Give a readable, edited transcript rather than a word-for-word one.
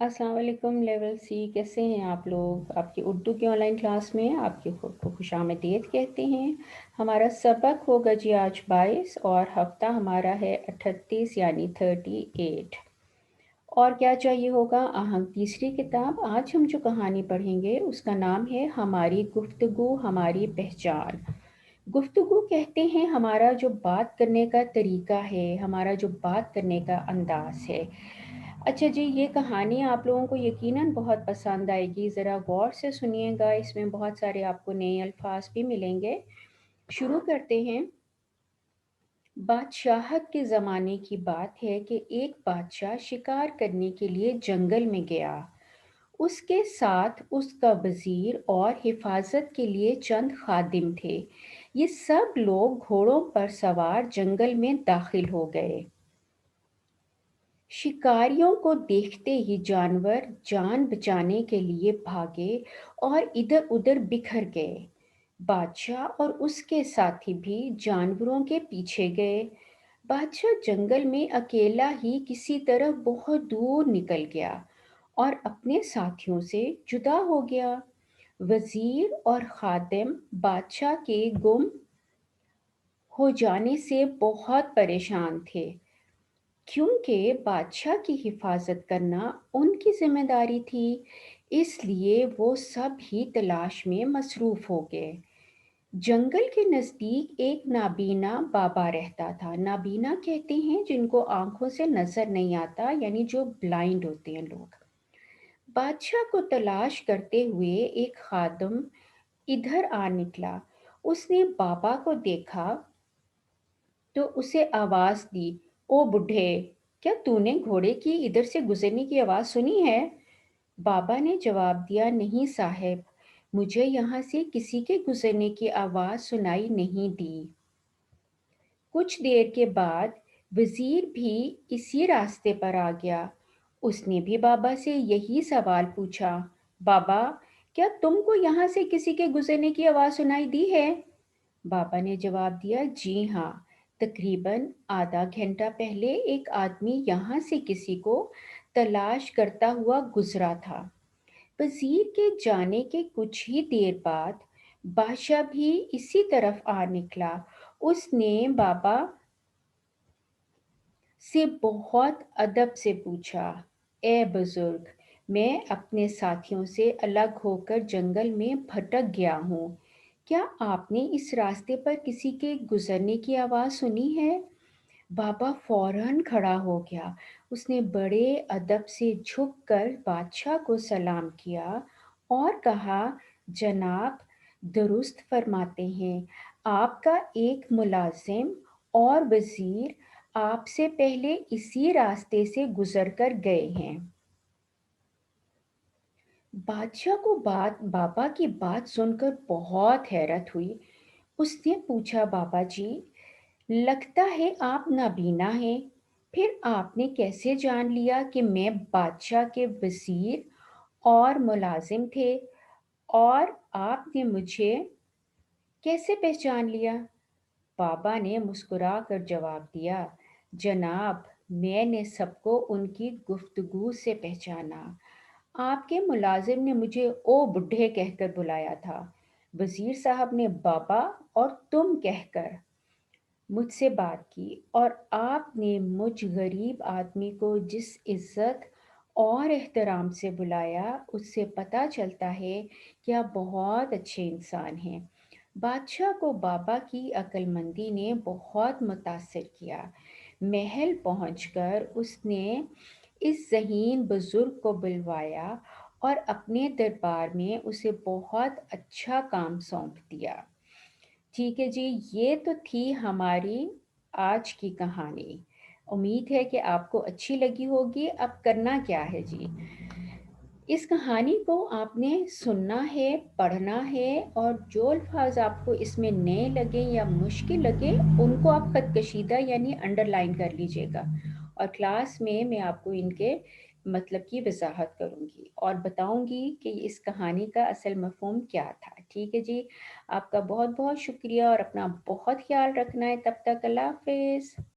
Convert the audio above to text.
अस्सलाम वालेकुम लेवल सी। कैसे हैं आप लोग? आपकी उर्दू की ऑनलाइन क्लास में आपकी खुद को खुशामदीद कहते हैं। हमारा सबक होगा जी आज 22 और हफ्ता हमारा है 38 यानी 38। और क्या चाहिए होगा? हम तीसरी किताब। आज हम जो कहानी पढ़ेंगे उसका नाम है हमारी गुफ्तगू हमारी पहचान। गुफ्तगू कहते हैं हमारा जो बात करने का तरीका है, हमारा जो बात करने का अंदाज़ है। अच्छा जी, ये कहानी आप लोगों को यकीनन बहुत पसंद आएगी। ज़रा गौर से सुनिएगा, इसमें बहुत सारे आपको नए अल्फाज भी मिलेंगे। शुरू करते हैं। बादशाहत के ज़माने की बात है कि एक बादशाह शिकार करने के लिए जंगल में गया। उसके साथ उसका वज़ीर और हिफाजत के लिए चंद खादिम थे। ये सब लोग घोड़ों पर सवार जंगल में दाखिल हो गए। शिकारियों को देखते ही जानवर जान बचाने के लिए भागे और इधर-उधर बिखर गए। बादशाह और उसके साथी भी जानवरों के पीछे गए। बादशाह जंगल में अकेला ही किसी तरह बहुत दूर निकल गया और अपने साथियों से जुदा हो गया। वज़ीर और खादिम बादशाह के गुम हो जाने से बहुत परेशान थे, क्योंकि बादशाह की हिफाजत करना उनकी ज़िम्मेदारी थी। इसलिए वो सब ही तलाश में मसरूफ़ हो गए। जंगल के नज़दीक एक नाबीना बाबा रहता था। नाबीना कहते हैं जिनको आँखों से नज़र नहीं आता, यानी जो ब्लाइंड होते हैं लोग। बादशाह को तलाश करते हुए एक खादिम इधर आ निकला। उसने बाबा को देखा तो उसे आवाज़ दी, "ओ बूढ़े, क्या तूने घोड़े की इधर से गुज़रने की आवाज़ सुनी है?" बाबा ने जवाब दिया, "नहीं साहब, मुझे यहाँ से किसी के गुज़रने की आवाज़ सुनाई नहीं दी।" कुछ देर के बाद वज़ीर भी इसी रास्ते पर आ गया। उसने भी बाबा से यही सवाल पूछा, "बाबा, क्या तुमको यहाँ से किसी के गुज़रने की आवाज़ सुनाई दी है?" बाबा ने जवाब दिया, "जी हाँ, तकरीबन आधा घंटा पहले एक आदमी यहाँ से किसी को तलाश करता हुआ गुजरा था।" वज़ीर के जाने के कुछ ही देर बाद बादशाह भी इसी तरफ आ निकला। उसने बाबा से बहुत अदब से पूछा, "ए बुज़ुर्ग, मैं अपने साथियों से अलग होकर जंगल में भटक गया हूँ। क्या आपने इस रास्ते पर किसी के गुज़रने की आवाज़ सुनी है?" बाबा फ़ौरन खड़ा हो गया। उसने बड़े अदब से झुककर बादशाह को सलाम किया और कहा, "जनाब, दुरुस्त फरमाते हैं। आपका एक मुलाज़िम और वज़ीर आपसे पहले इसी रास्ते से गुज़र कर गए हैं।" बादशाह को बाबा की बात सुनकर बहुत हैरत हुई। उसने पूछा, "बाबा जी, लगता है आप नाबीना हैं। फिर आपने कैसे जान लिया कि मैं बादशाह के वज़ीर और मुलाज़िम थे, और आपने मुझे कैसे पहचान लिया?" बाबा ने मुस्कुराकर जवाब दिया, "जनाब, मैंने सबको उनकी गुफ्तगू से पहचाना। आपके मुलाजिम ने मुझे ओ बुड्ढे कहकर बुलाया था। वज़ीर साहब ने बाबा और तुम कहकर मुझसे बात की, और आपने मुझ गरीब आदमी को जिस इज़्ज़त और एहतराम से बुलाया, उससे पता चलता है कि आप बहुत अच्छे इंसान हैं।" बादशाह को बाबा की अक्लमंदी ने बहुत मुतासिर किया। महल पहुंचकर उसने इस ज़हीन बुज़ुर्ग को बुलवाया और अपने दरबार में उसे बहुत अच्छा काम सौंप दिया। ठीक है जी, ये तो थी हमारी आज की कहानी। उम्मीद है कि आपको अच्छी लगी होगी। अब करना क्या है जी? इस कहानी को आपने सुनना है, पढ़ना है, और जो अल्फाज आपको इसमें नए लगे या मुश्किल लगे, उनको आप ख़त कशीदा यानी अंडरलाइन कर लीजिएगा। और क्लास में मैं आपको इनके मतलब की वजाहत करूँगी और बताऊँगी कि इस कहानी का असल मफ़हूम क्या था। ठीक है जी, आपका बहुत बहुत शुक्रिया और अपना बहुत ख्याल रखना है। तब तक अल्लाह हाफ़िज़।